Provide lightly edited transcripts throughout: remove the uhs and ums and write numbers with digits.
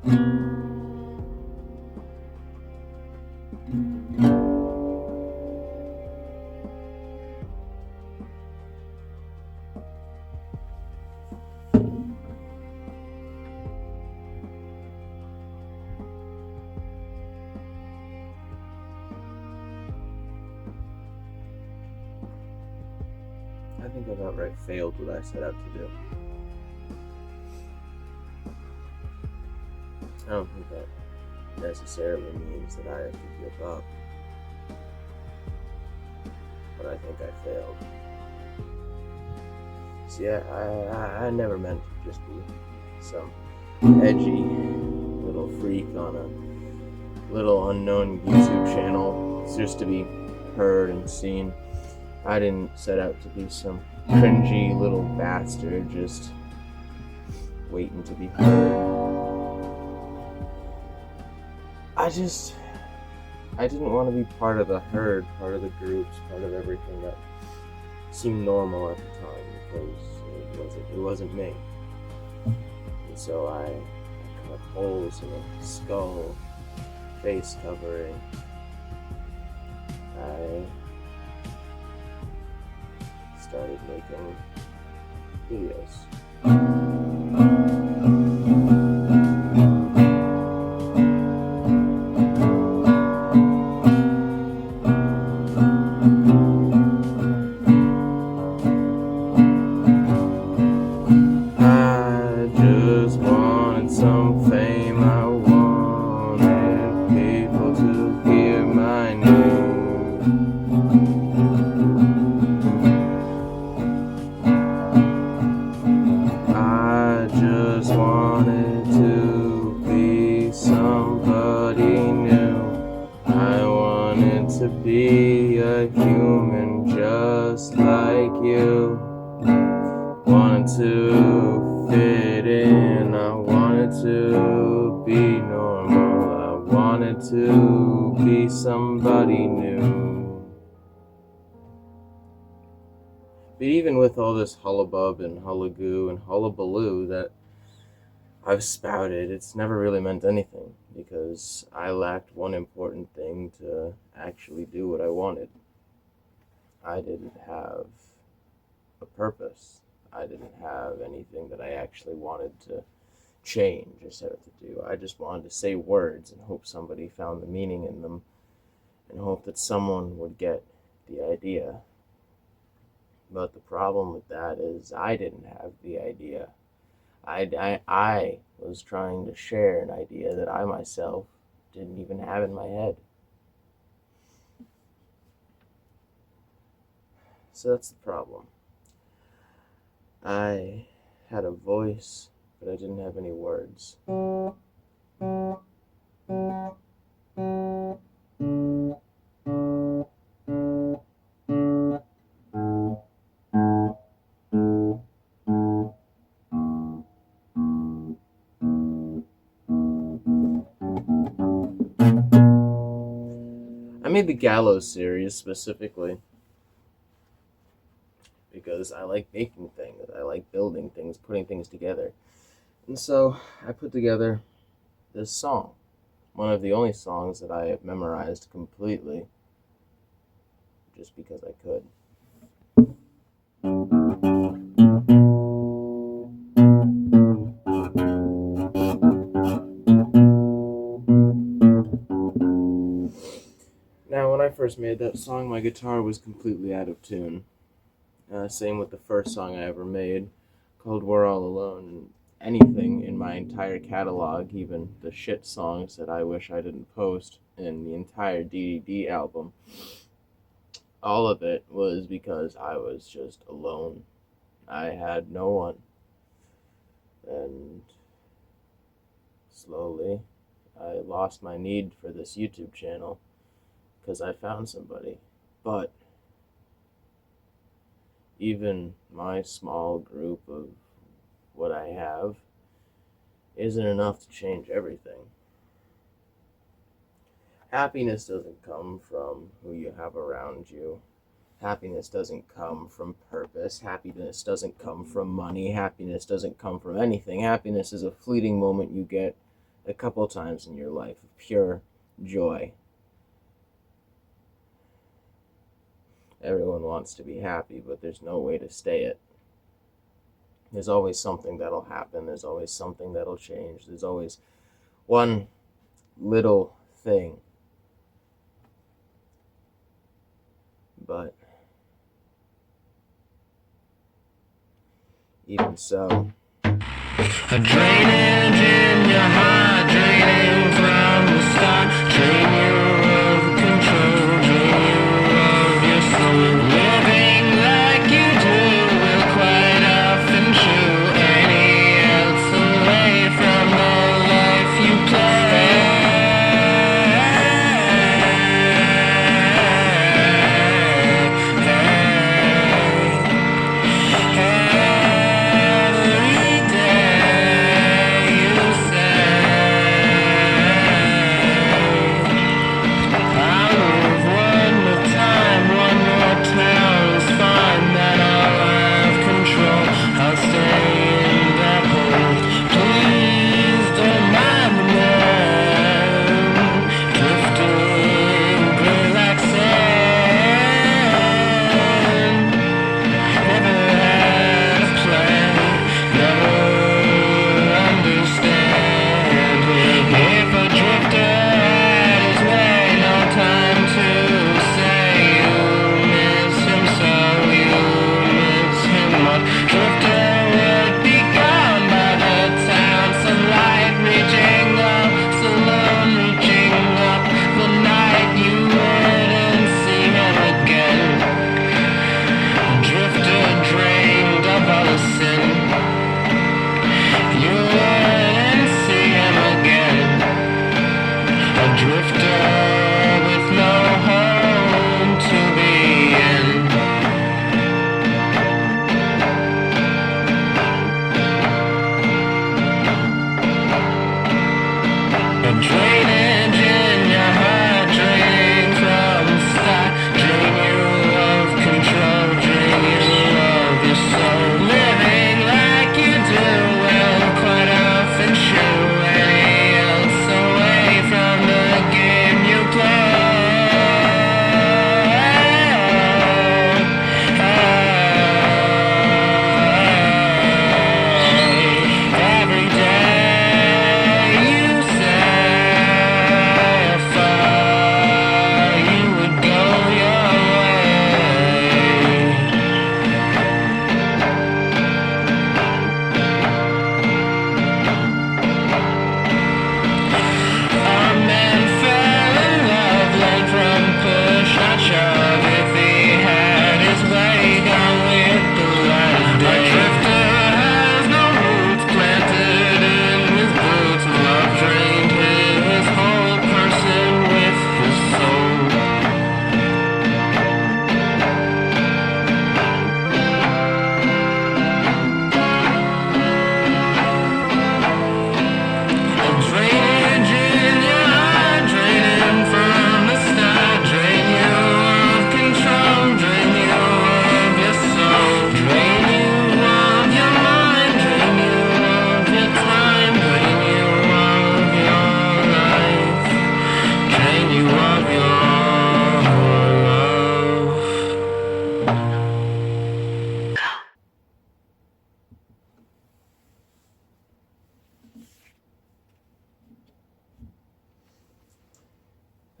I think I've outright failed what I set out to do. I don't think that necessarily means that I have to give up, but I think I failed. See, I never meant to just be some edgy little freak on a little unknown YouTube channel just to be heard and seen. I didn't set out to be some cringy little bastard just waiting to be heard. I didn't want to be part of the herd, part of the groups, part of everything that seemed normal at the time, because it wasn't me. And so I cut holes in a skull, face covering. I started making videos. I just wanted some fame. I wanted people to hear my name. I just wanted to be somebody new. I wanted to be a human just like you. Wanted to fit in, I wanted to be normal, I wanted to be somebody new. But even with all this hullabub and hullagoo and hullabaloo that I've spouted, it's never really meant anything, because I lacked one important thing to actually do what I wanted. I didn't have a purpose. I didn't have anything that I actually wanted to change or set out to do. I just wanted to say words and hope somebody found the meaning in them and hope that someone would get the idea. But the problem with that is I didn't have the idea. I was trying to share an idea that I myself didn't even have in my head. So that's the problem. I had a voice, but I didn't have any words. I made the Gallows series specifically because I like making things, I like building things, putting things together. And so I put together this song, one of the only songs that I have memorized completely, just because I could. Now, when I first made that song, my guitar was completely out of tune. Same with the first song I ever made, called We're All Alone. Anything in my entire catalog, even the shit songs that I wish I didn't post in the entire DDD album, all of it was because I was just alone. I had no one. And slowly, I lost my need for this YouTube channel because I found somebody. But even my small group of what I have isn't enough to change everything. Happiness doesn't come from who you have around you. Happiness doesn't come from purpose. Happiness doesn't come from money. Happiness doesn't come from anything. Happiness is a fleeting moment you get a couple times in your life of pure joy. Everyone wants to be happy, but there's no way to stay it. There's always something that'll happen. There's always something that'll change. There's always one little thing. But even so, a drainage in your heart, draining from the start, drain you of control, drain you of your soul. Living like you do will quite often shoo any else away from the life you play.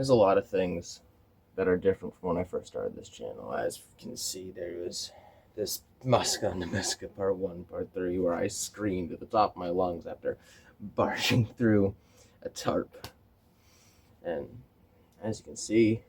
there's a lot of things that are different from when I first started this channel. As you can see, there was this Muska on the Muska Part 1, Part 3, where I screamed at the top of my lungs after barging through a tarp. And as you can see,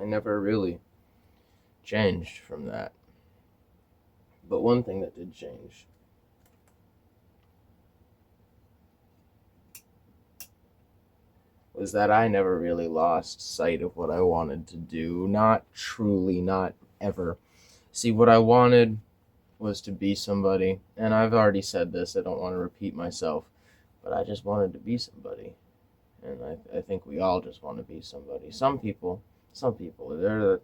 I never really changed from that. But one thing that did change was that I never really lost sight of what I wanted to do. Not truly, not ever. See, what I wanted was to be somebody, and I've already said this, I don't want to repeat myself, but I just wanted to be somebody. And I think we all just want to be somebody. Some people, they're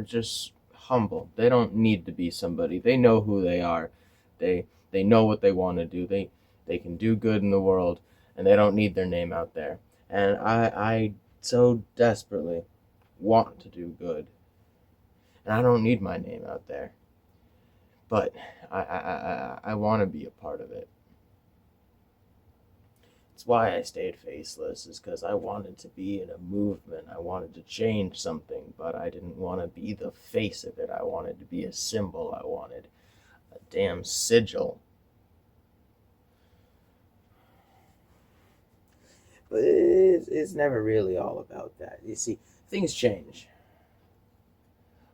just humble. They don't need to be somebody. They know who they are. They know what they want to do. They They can do good in the world, and they don't need their name out there. And I so desperately want to do good, and I don't need my name out there. But I want to be a part of it. It's why I stayed faceless, is because I wanted to be in a movement. I wanted to change something, but I didn't want to be the face of it. I wanted to be a symbol. I wanted a damn sigil. But it's never really all about that. You see, things change.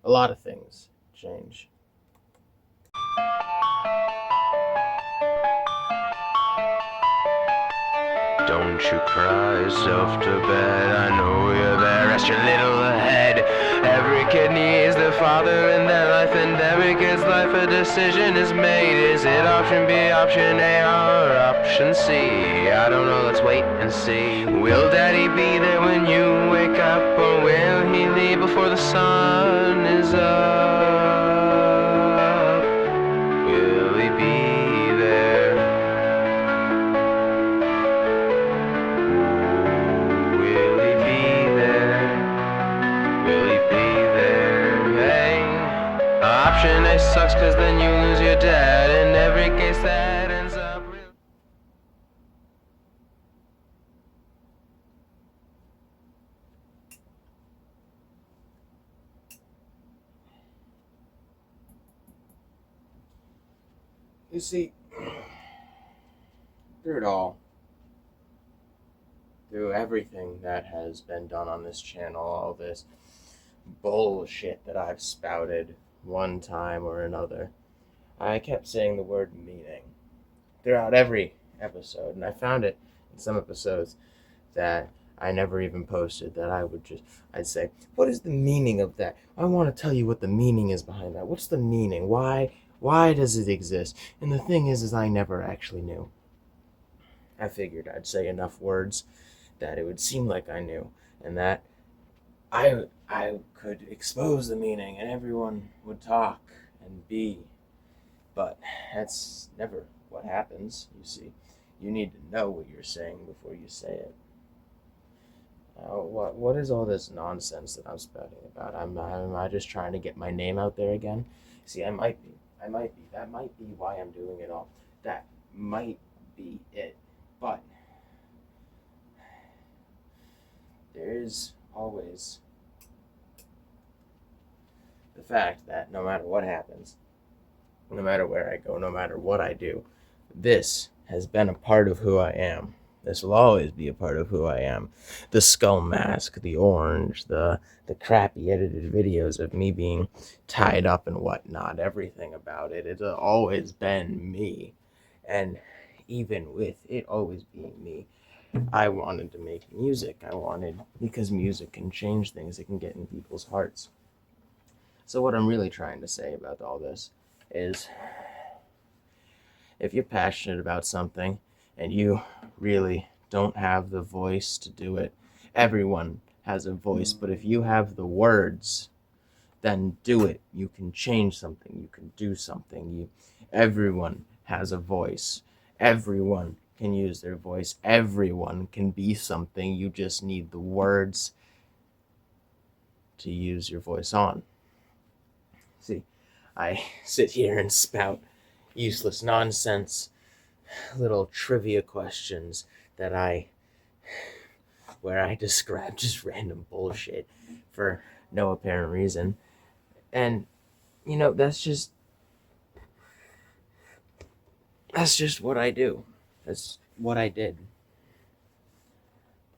A lot of things change. Don't you cry yourself to bed, I know you're there, rest your little head. Every kid needs their father in their life, and every kid's life a decision is made. Is it option B, option A, or option C? I don't know, let's wait and see. Will daddy be there when you wake up, or will he leave before the sun is up? Will he be there? Will he be there? Will he be there? Hey. Option A sucks, cause then you lose your dad. In every case that ends up real. You see, through it all, through everything that has been done on this channel, all this bullshit that I've spouted one time or another, I kept saying the word meaning throughout every episode, and I found it in some episodes that I never even posted, that I'd say, what is the meaning of that? I want to tell you what the meaning is behind that. What's the meaning? Why does it exist? And the thing is I never actually knew. I figured I'd say enough words that it would seem like I knew, and that I could expose the meaning and everyone would talk and be. But that's never what happens, you see. You need to know what you're saying before you say it. What is all this nonsense that I'm spouting about? Am I just trying to get my name out there again? See, I might be. That might be why I'm doing it all. That might be it. But there is always the fact that no matter what happens, no matter where I go, no matter what I do, this has been a part of who I am. This will always be a part of who I am. The skull mask, the orange, the crappy edited videos of me being tied up and whatnot, everything about it. It's always been me. And even with it always being me, I wanted to make music. Because music can change things. It can get in people's hearts. So what I'm really trying to say about all this is, if you're passionate about something and you really don't have the voice to do it, everyone has a voice, but if you have the words, then do it. You can change something. You can do something. Everyone has a voice. Everyone can use their voice. Everyone can be something. You just need the words to use your voice on. See, I sit here and spout useless nonsense, little trivia questions where I describe just random bullshit for no apparent reason. And, that's just what I do. That's what I did.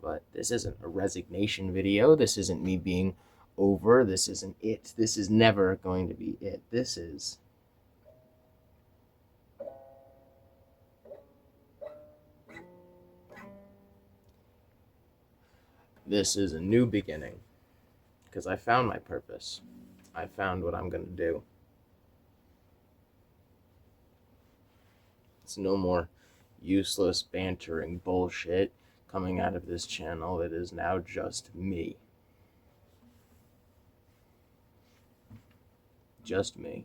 But this isn't a resignation video. This isn't me being over. This isn't it. This is never going to be it. This is a new beginning, because I found my purpose. I found what I'm going to do. It's no more useless bantering bullshit coming out of this channel. It is now just me. Just me.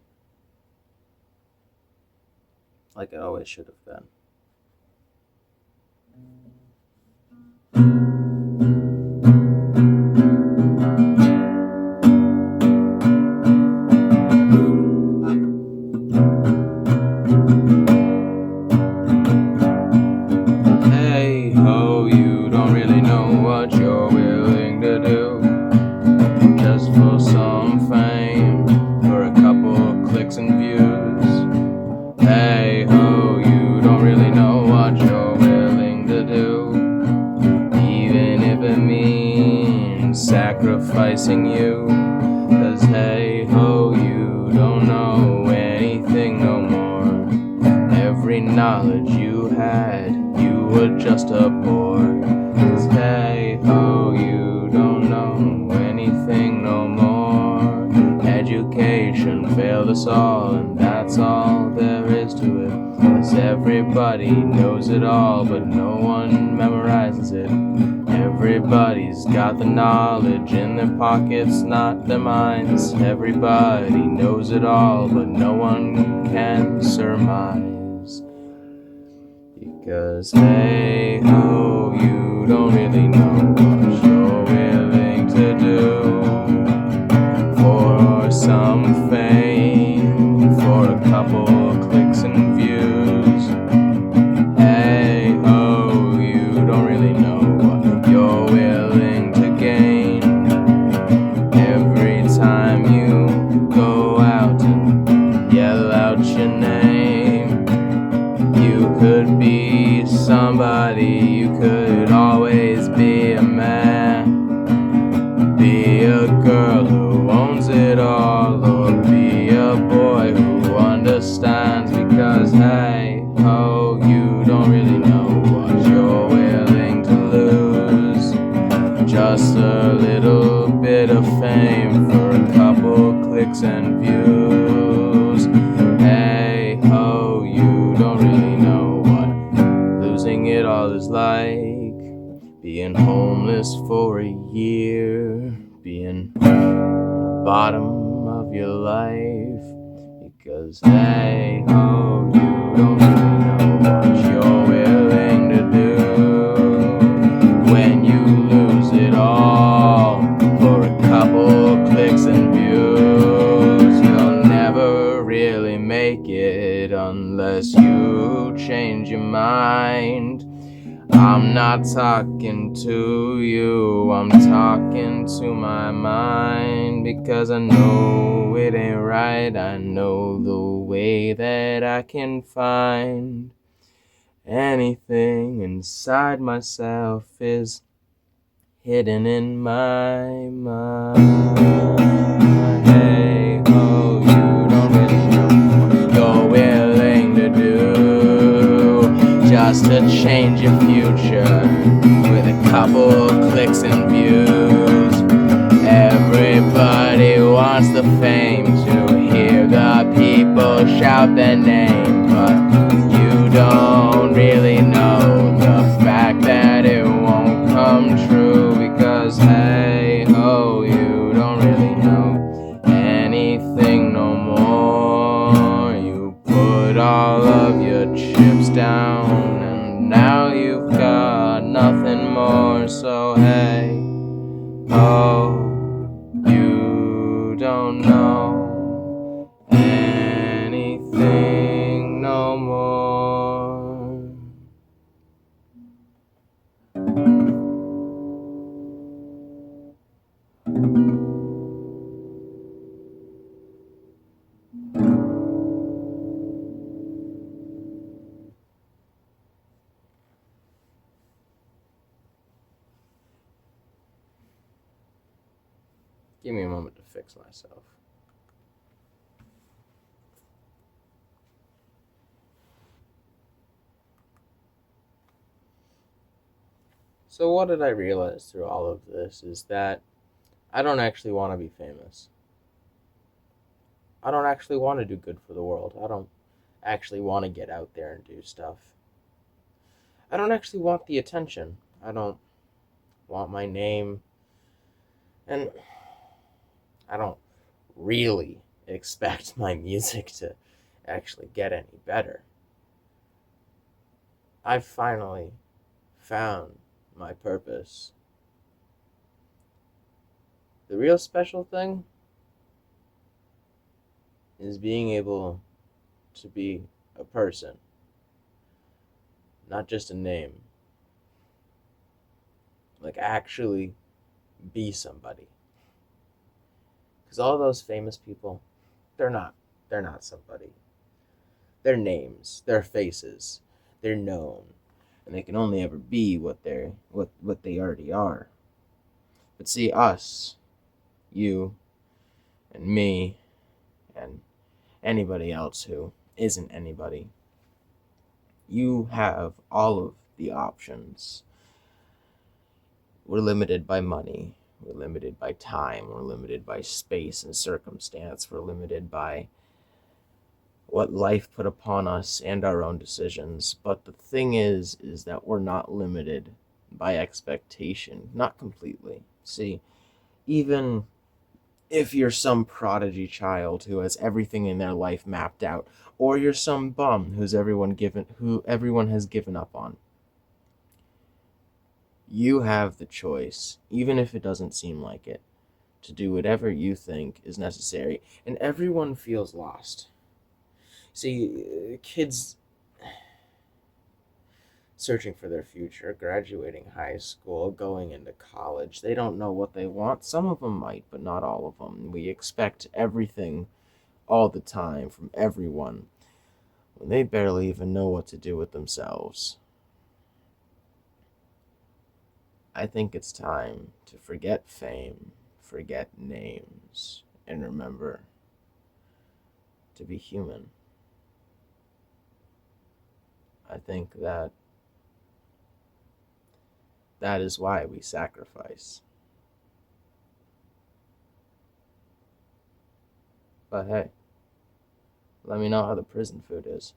Like it always should have been. ho, you don't really know what you're willing to do just for some fame, for a couple clicks and views. Hey ho, you don't really know what you're willing to do, even if it means sacrificing you. 'Cause hey ho, you don't know anything no more. Every knowledge you had, you were just a bore. 'Cause hey ho, you don't know anything no more. Education failed us all, and that's all there is to it. 'Cause everybody knows it all, but no one memorizes it. Everybody's got the knowledge in their pockets, not their minds. Everybody knows it all, but no one can surmise. Because hey ho, you don't really know what you're willing to do for some fame, for a couple clicks and views. Hey ho, you don't really know what you're willing to gain. Every time you go out and yell out your name, you could be somebody, you could always be a man. Be a girl who owns it all, or be a boy who understands. Because hey ho, you don't really know what you're willing to lose. Just a little bit of fame for a couple clicks and views. Hey ho, you don't really know what losing it all is like. Being homeless for a year, being the bottom of your life. Because hey ho, you don't really know what you're willing to do when you lose it all for a couple clicks and views. You'll never really make it unless you change your mind. I'm not talking to you, I'm talking to my mind. Because I know it ain't right, I know the way that I can find. Anything inside myself is hidden in my mind. Hey ho, you don't really know what you're willing to do just to change your future with a couple clicks and views. Everybody wants the fame, to hear the people shout their name, but you don't really know the fact that it won't come true. Because hey ho, you don't really know anything no more. You put all of your chips down, and now you've got nothing more. So hey ho, you don't know anything no more. Give me a moment to fix myself. So what did I realize through all of this is that I don't actually want to be famous. I don't actually want to do good for the world. I don't actually want to get out there and do stuff. I don't actually want the attention. I don't want my name. And I don't really expect my music to actually get any better. I've finally found my purpose. The real special thing is being able to be a person, not just a name. Like, actually be somebody. Because all those famous people, they're not. They're not somebody. They're names. They're faces. They're known, and they can only ever be what they already are. But see, us, you, and me, and anybody else who isn't anybody, you have all of the options. We're limited by money. We're limited by time. We're limited by space and circumstance. We're limited by what life put upon us and our own decisions. But the thing is that we're not limited by expectation. Not completely. See, even if you're some prodigy child who has everything in their life mapped out, or you're some bum who everyone has given up on, you have the choice, even if it doesn't seem like it, to do whatever you think is necessary. And everyone feels lost. See, kids searching for their future, graduating high school, going into college, they don't know what they want. Some of them might, but not all of them. We expect everything all the time from everyone when they barely even know what to do with themselves. I think it's time to forget fame, forget names, and remember to be human. I think that is why we sacrifice. But hey, let me know how the prison food is.